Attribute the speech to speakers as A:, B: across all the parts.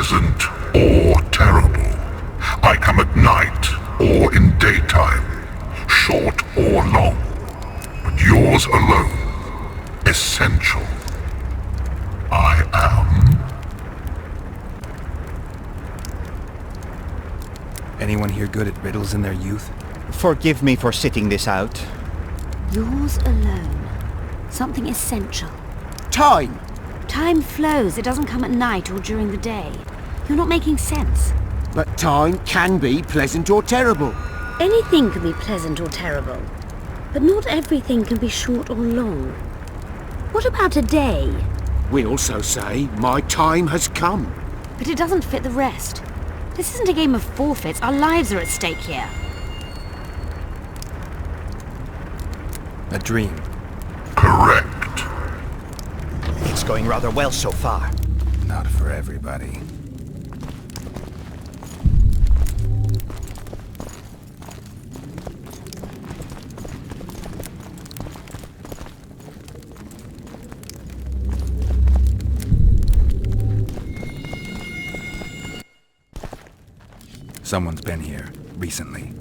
A: pleasant or terrible. I come at night or in daytime, short or long, but yours alone, essential. I am.
B: Anyone here good at riddles in their youth?
C: Forgive me for sitting this out.
D: Yours alone. Something essential.
C: Time!
D: Time flows. It doesn't come at night or during the day. You're not making sense.
E: But time can be pleasant or terrible.
D: Anything can be pleasant or terrible. But not everything can be short or long. What about a day?
E: We also say, my time has come.
D: But it doesn't fit the rest. This isn't a game of forfeits. Our lives are at stake here.
B: A dream.
A: Correct.
C: It's going rather well so far.
B: Not for everybody. Someone's been here recently.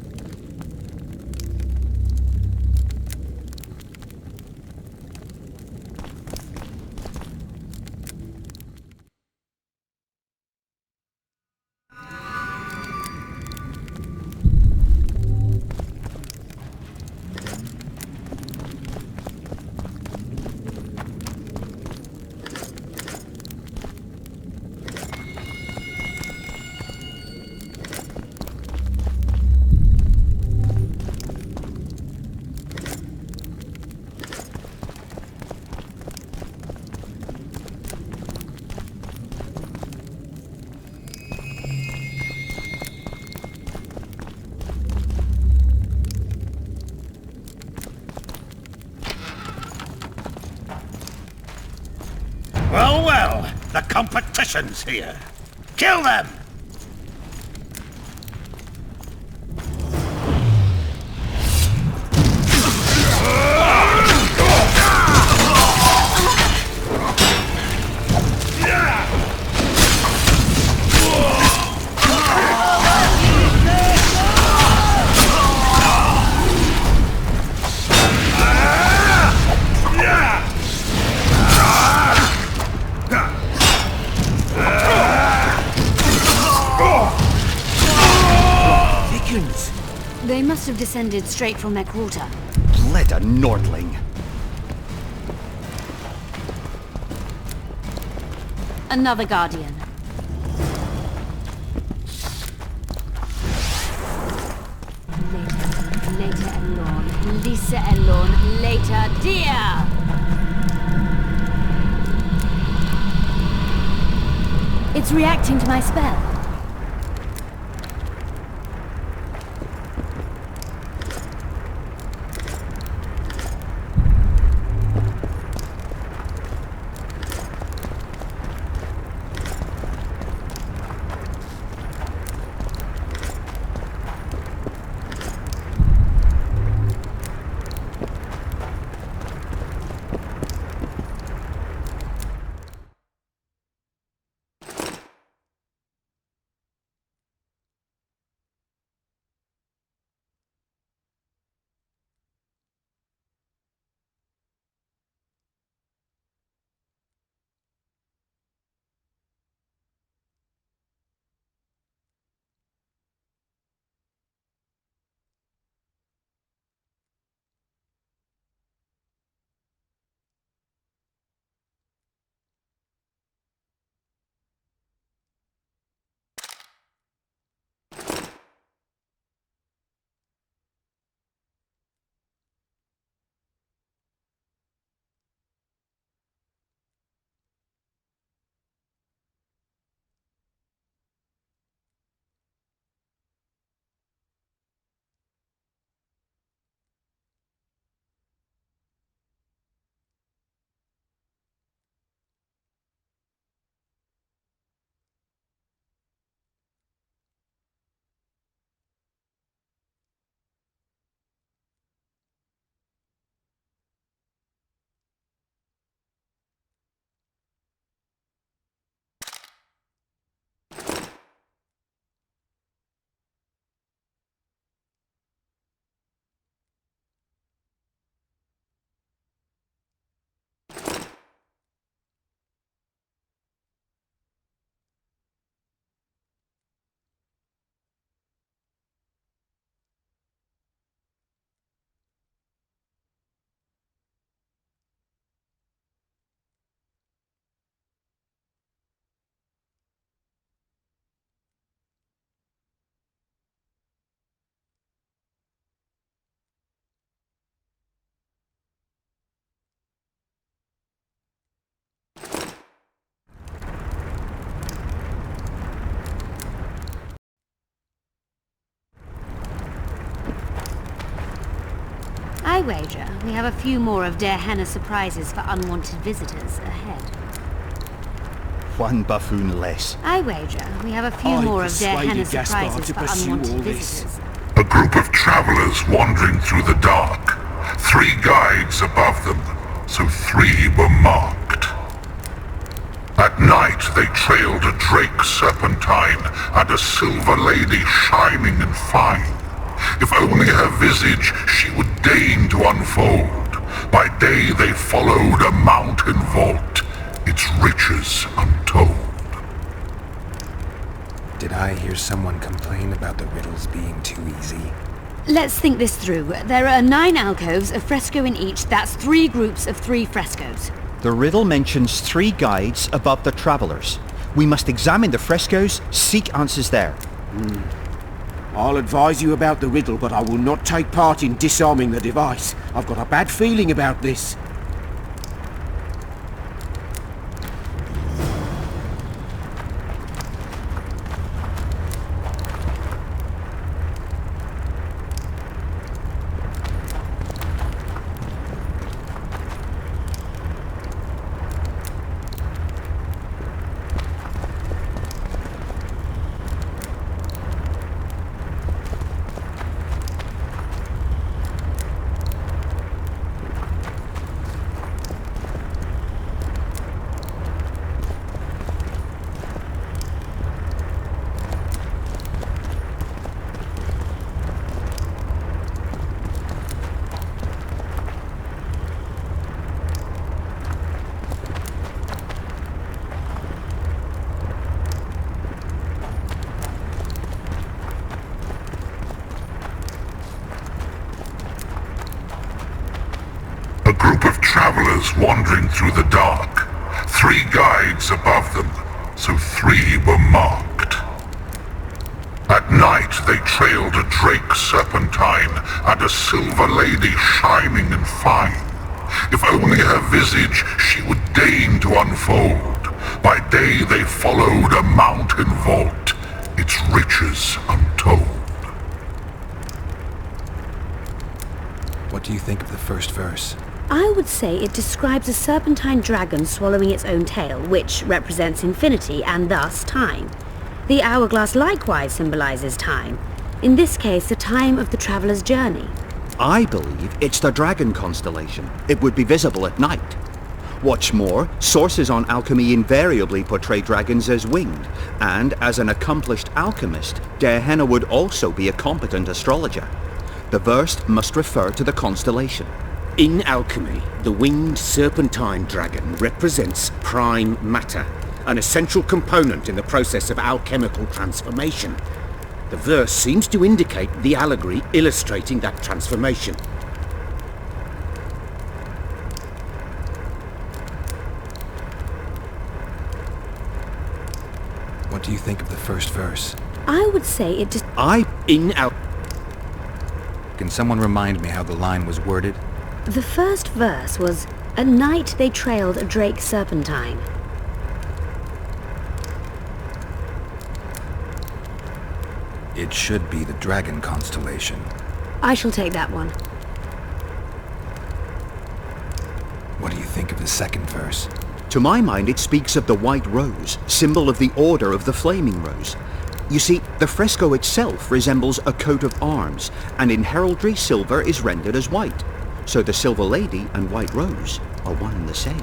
F: Well, the competition's here. Kill them!
D: They must have descended straight from their quarter.
C: Let a Nordling.
D: Another Guardian. Later Elorn. Lisa Elorn. Later dear! It's reacting to my spell. I wager we have a few more of Der Henna surprises for unwanted visitors ahead.
C: One buffoon less.
D: I wager we have a few
E: I
D: more of Der Henna
E: persuaded Gaspar
D: surprises
E: to
D: for
E: pursue all
D: unwanted
E: this.
D: visitors.
A: A group of travelers wandering through the dark. 3 guides above them, so 3 were marked. At night they trailed a drake serpentine and a silver lady shining and fine. If only her visage she would deign to unfold. By day they followed a mountain vault, its riches untold.
B: Did I hear someone complain about the riddles being too easy?
D: Let's think this through. There are 9 alcoves, a fresco in each. That's 3 groups of 3 frescoes.
C: The riddle mentions 3 guides above the travelers. We must examine the frescoes, seek answers there.
E: I'll advise you about the riddle, but I will not take part in disarming the device. I've got a bad feeling about this.
A: A group of travelers wandering through the dark. 3 guides above them, so 3 were marked. At night they trailed a drake serpentine and a silver lady shining and fine. If only her visage she would deign to unfold. By day they followed a mountain vault, its riches untold.
B: What do you think of the first verse?
D: I would say it describes a serpentine dragon swallowing its own tail, which represents infinity and thus time. The hourglass likewise symbolizes time. In this case, the time of the traveler's journey.
C: I believe it's the dragon constellation. It would be visible at night. What's more, sources on alchemy invariably portray dragons as winged, and as an accomplished alchemist, Der Henna would also be a competent astrologer. The verse must refer to the constellation.
E: In alchemy, the winged serpentine dragon represents prime matter, an essential component in the process of alchemical transformation. The verse seems to indicate the allegory illustrating that transformation.
B: What do you think of the first verse?
D: I would say it just...
B: Can someone remind me how the line was worded?
D: The first verse was, "At night they trailed a drake serpentine."
B: It should be the dragon constellation.
D: I shall take that one.
B: What do you think of the second verse?
C: To my mind, it speaks of the white rose, symbol of the Order of the Flaming Rose. You see, the fresco itself resembles a coat of arms, and in heraldry silver is rendered as white. So the Silver Lady and White Rose are one and the same.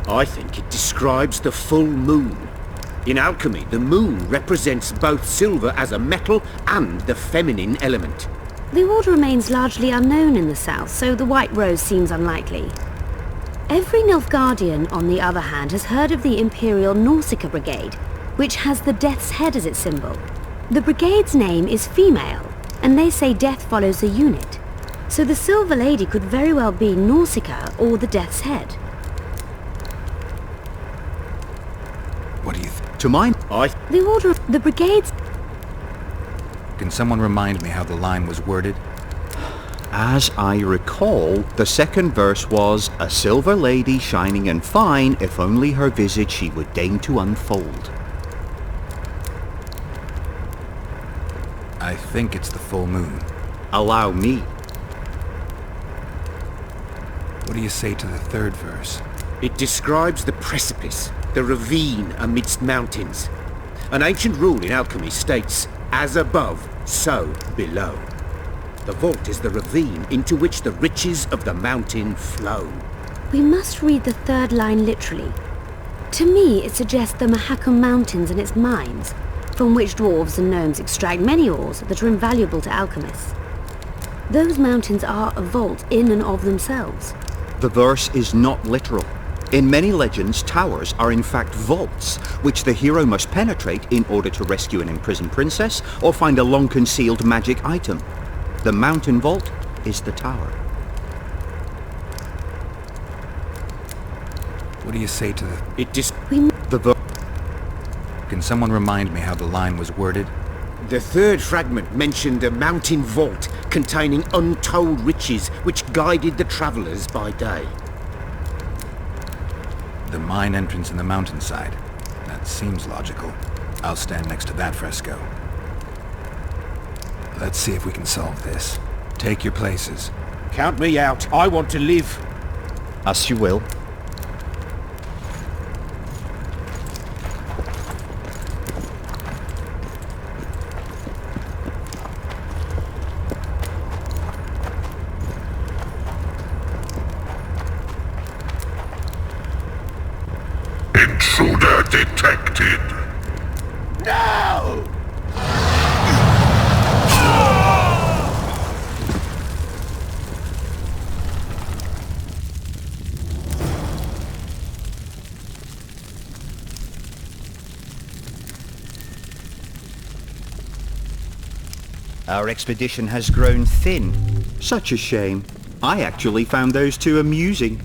E: I think it describes the full moon. In alchemy, the moon represents both silver as a metal and the feminine element.
D: The order remains largely unknown in the south, so the White Rose seems unlikely. Every Nilfgaardian, on the other hand, has heard of the Imperial Nausicaa Brigade, which has the Death's Head as its symbol. The brigade's name is female, and they say death follows the unit. So the Silver Lady could very well be Nausicaa or the Death's Head.
B: What do you think?
C: To my
D: The order of the brigade's...
B: Can someone remind me how the line was worded?
C: As I recall, the second verse was, "A silver lady shining and fine, if only her visage she would deign to unfold."
B: I think it's the full moon.
C: Allow me.
B: What do you say to the third verse?
E: It describes the precipice, the ravine amidst mountains. An ancient rule in alchemy states, as above, so below. The vault is the ravine into which the riches of the mountain flow.
D: We must read the third line literally. To me, it suggests the Mahakam Mountains and its mines, from which dwarves and gnomes extract many ores that are invaluable to alchemists. Those mountains are a vault in and of themselves.
C: The verse is not literal. In many legends, towers are in fact vaults, which the hero must penetrate in order to rescue an imprisoned princess or find a long-concealed magic item. The mountain vault is the tower.
B: What do you say to the... Can someone remind me how the line was worded?
E: The third fragment mentioned a mountain vault containing untold riches which guided the travellers by day.
B: The mine entrance in the mountainside. That seems logical. I'll stand next to that fresco. Let's see if we can solve this. Take your places.
E: Count me out. I want to live.
C: As you will.
A: Intruder detected.
F: No!
C: Our expedition has grown thin. Such a shame. I actually found those two amusing.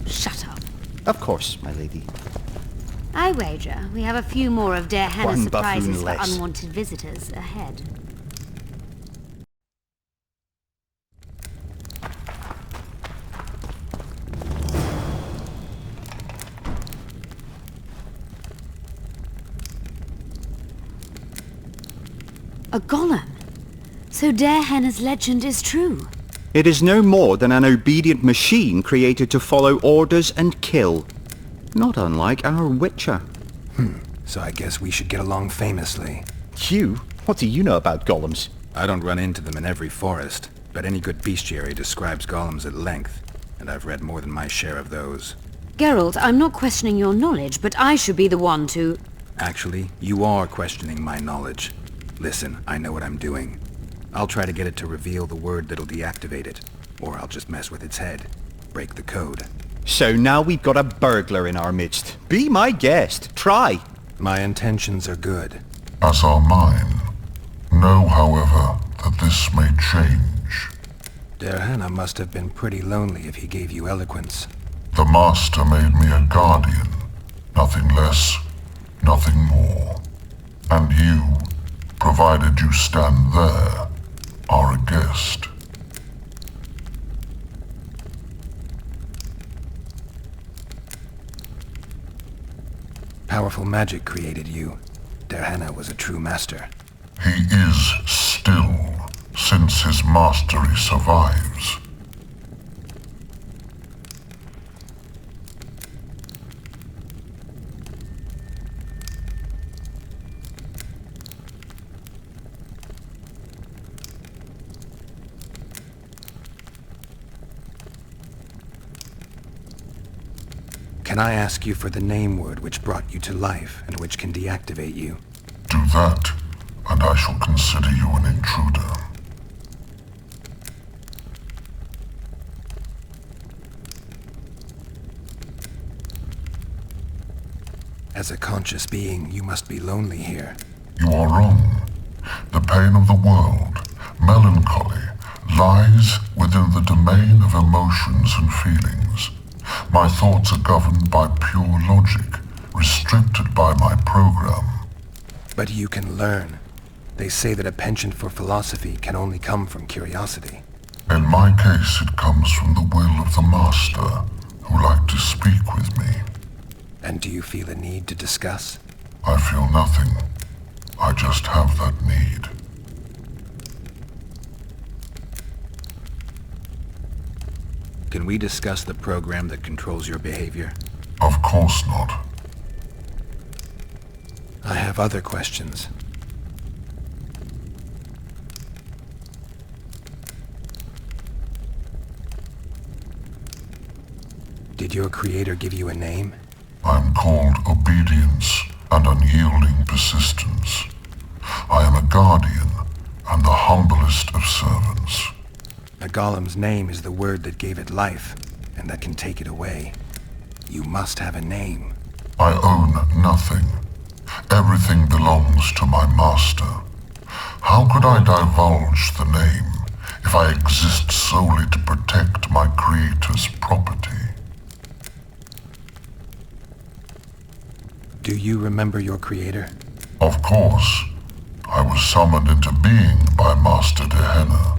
D: Shut up.
C: Of course, my lady.
D: I wager we have a few more of Der Henne's
C: One
D: surprises
C: buffoon
D: for
C: less.
D: unwanted visitors ahead. A golem? So Der Henne's legend is true?
C: It is no more than an obedient machine created to follow orders and kill. Not unlike our Witcher.
B: So I guess we should get along famously.
C: Hugh, what do you know about golems?
B: I don't run into them in every forest, but any good bestiary describes golems at length, and I've read more than my share of those.
D: Geralt, I'm not questioning your knowledge, but I should be the one to...
B: Actually, you are questioning my knowledge. Listen, I know what I'm doing. I'll try to get it to reveal the word that'll deactivate it, or I'll just mess with its head. Break the code.
C: So now we've got a burglar in our midst. Be my guest. Try.
B: My intentions are good.
A: As are mine. Know, however, that this may change.
B: Der Henne must have been pretty lonely if he gave you eloquence.
A: The Master made me a guardian. Nothing less, nothing more. And you, provided you stand there, are a guest.
B: Powerful magic created you. Der Henne was a true master.
A: He is still, since his mastery survives.
B: Can I ask you for the name word which brought you to life and which can deactivate you?
A: Do that, and I shall consider you an intruder.
B: As a conscious being, you must be lonely here.
A: You are wrong. The pain of the world, melancholy, lies within the domain of emotions and feelings. My thoughts are governed by pure logic, restricted by my program.
B: But you can learn. They say that a penchant for philosophy can only come from curiosity.
A: In my case, it comes from the will of the Master, who liked to speak with me.
B: And do you feel a need to discuss?
A: I feel nothing. I just have that need.
B: Can we discuss the program that controls your behavior?
A: Of course not.
B: I have other questions. Did your creator give you a name?
A: I'm called obedience and unyielding persistence. I am a guardian and the humblest of servants.
B: A golem's name is the word that gave it life, and that can take it away. You must have a name.
A: I own nothing. Everything belongs to my master. How could I divulge the name if I exist solely to protect my creator's property?
B: Do you remember your creator?
A: Of course. I was summoned into being by Master Dehenna.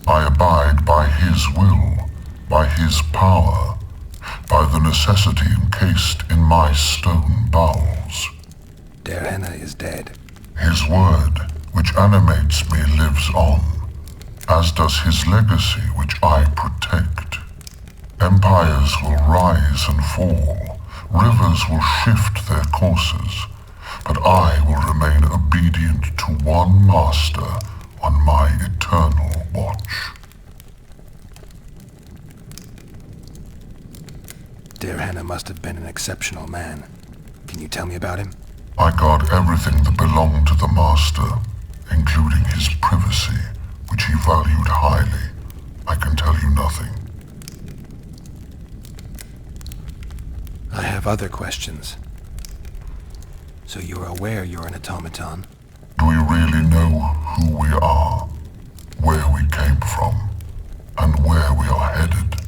A: I abide by his will, by his power, by the necessity encased in my stone bowels.
B: Dehenna is dead.
A: His word, which animates me, lives on, as does his legacy, which I protect. Empires will rise and fall, rivers will shift their courses, but I will remain obedient to one master on my eternal watch.
B: Dehenna must have been an exceptional man. Can you tell me about him?
A: I guard everything that belonged to the master, including his privacy, which he valued highly. I can tell you nothing.
B: I have other questions. So you're aware you're an automaton?
A: Do we really know who we are, where we came from, and where we are headed?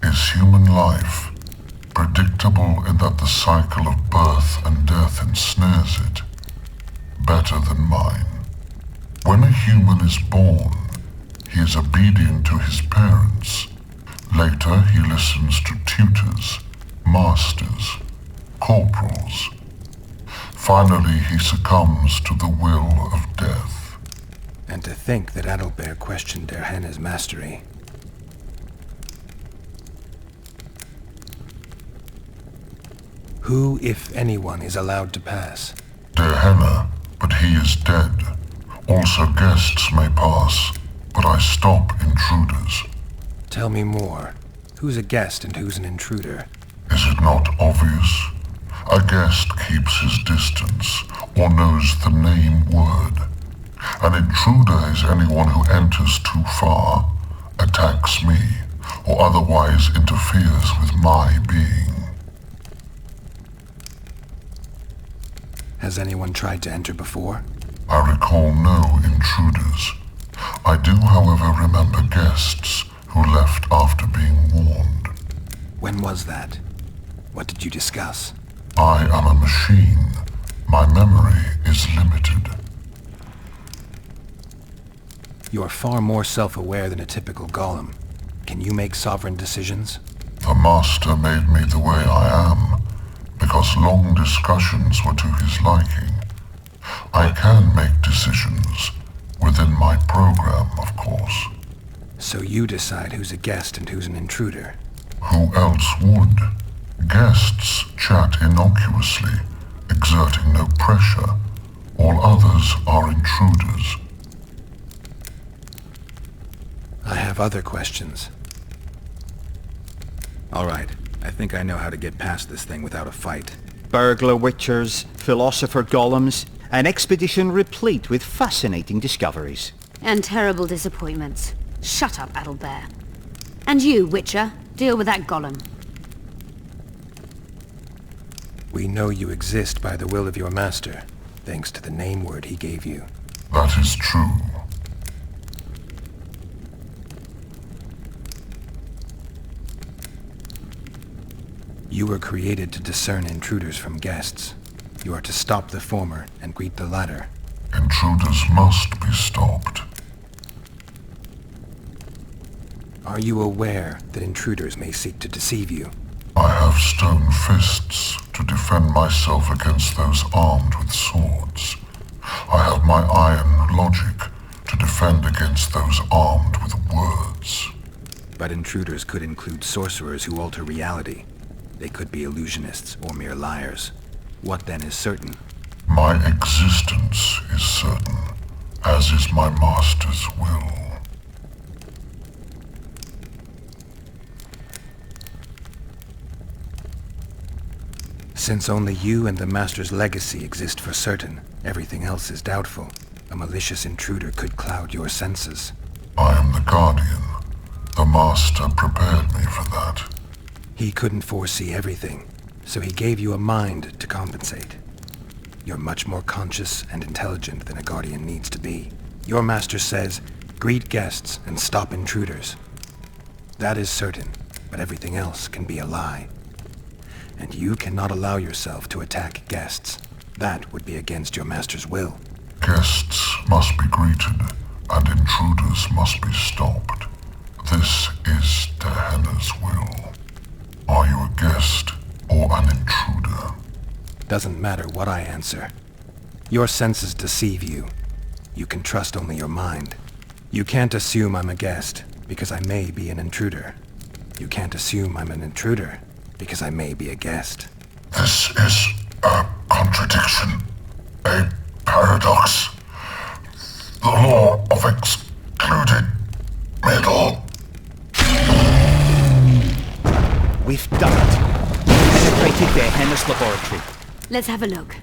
A: Is human life predictable in that the cycle of birth and death ensnares it? Better than mine. When a human is born, he is obedient to his parents. Later, he listens to tutors, masters, corporals. Finally, he succumbs to the will of death.
B: And to think that Adalbert questioned Dehenna's mastery. Who, if anyone, is allowed to pass?
A: Dehenna, but he is dead. Also guests may pass, but I stop intruders.
B: Tell me more. Who's a guest and who's an intruder?
A: Is it not obvious? A guest keeps his distance, or knows the name word. An intruder is anyone who enters too far, attacks me, or otherwise interferes with my being.
B: Has anyone tried to enter before?
A: I recall no intruders. I do, however, remember guests who left after being warned.
B: When was that? What did you discuss?
A: I am a machine. My memory is limited.
B: You're far more self-aware than a typical golem. Can you make sovereign decisions?
A: The master made me the way I am, because long discussions were to his liking. I can make decisions, within my program, of course.
B: So you decide who's a guest and who's an intruder?
A: Who else would? Guests chat innocuously, exerting no pressure. All others are intruders.
B: I have other questions. All right, I think I know how to get past this thing without a fight.
C: Burglar witchers, philosopher golems, an expedition replete with fascinating discoveries.
D: And terrible disappointments. Shut up, Adalbert. And you, Witcher, deal with that golem.
B: We know you exist by the will of your master, thanks to the name word he gave you.
A: That is true.
B: You were created to discern intruders from guests. You are to stop the former and greet the latter.
A: Intruders must be stopped.
B: Are you aware that intruders may seek to deceive you?
A: I have stone fists to defend myself against those armed with swords. I have my iron logic to defend against those armed with words.
B: But intruders could include sorcerers who alter reality. They could be illusionists or mere liars. What then is certain?
A: My existence is certain, as is my master's will.
B: Since only you and the Master's legacy exist for certain, everything else is doubtful. A malicious intruder could cloud your senses.
A: I am the Guardian. The Master prepared me for that.
B: He couldn't foresee everything, so he gave you a mind to compensate. You're much more conscious and intelligent than a Guardian needs to be. Your Master says, greet guests and stop intruders. That is certain, but everything else can be a lie. And you cannot allow yourself to attack guests. That would be against your Master's will.
A: Guests must be greeted, and intruders must be stopped. This is Tehenna's will. Are you a guest or an intruder?
B: Doesn't matter what I answer. Your senses deceive you. You can trust only your mind. You can't assume I'm a guest, because I may be an intruder. You can't assume I'm an intruder, because I may be a guest.
A: This is a contradiction. A paradox. The law of excluded middle.
C: We've done it. Penetrated Tehenna's laboratory.
D: Let's have a look.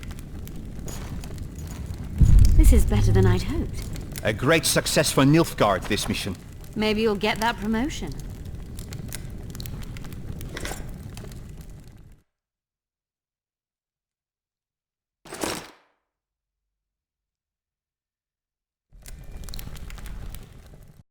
D: This is better than I'd hoped.
C: A great success for Nilfgaard, this mission.
D: Maybe you'll get that promotion.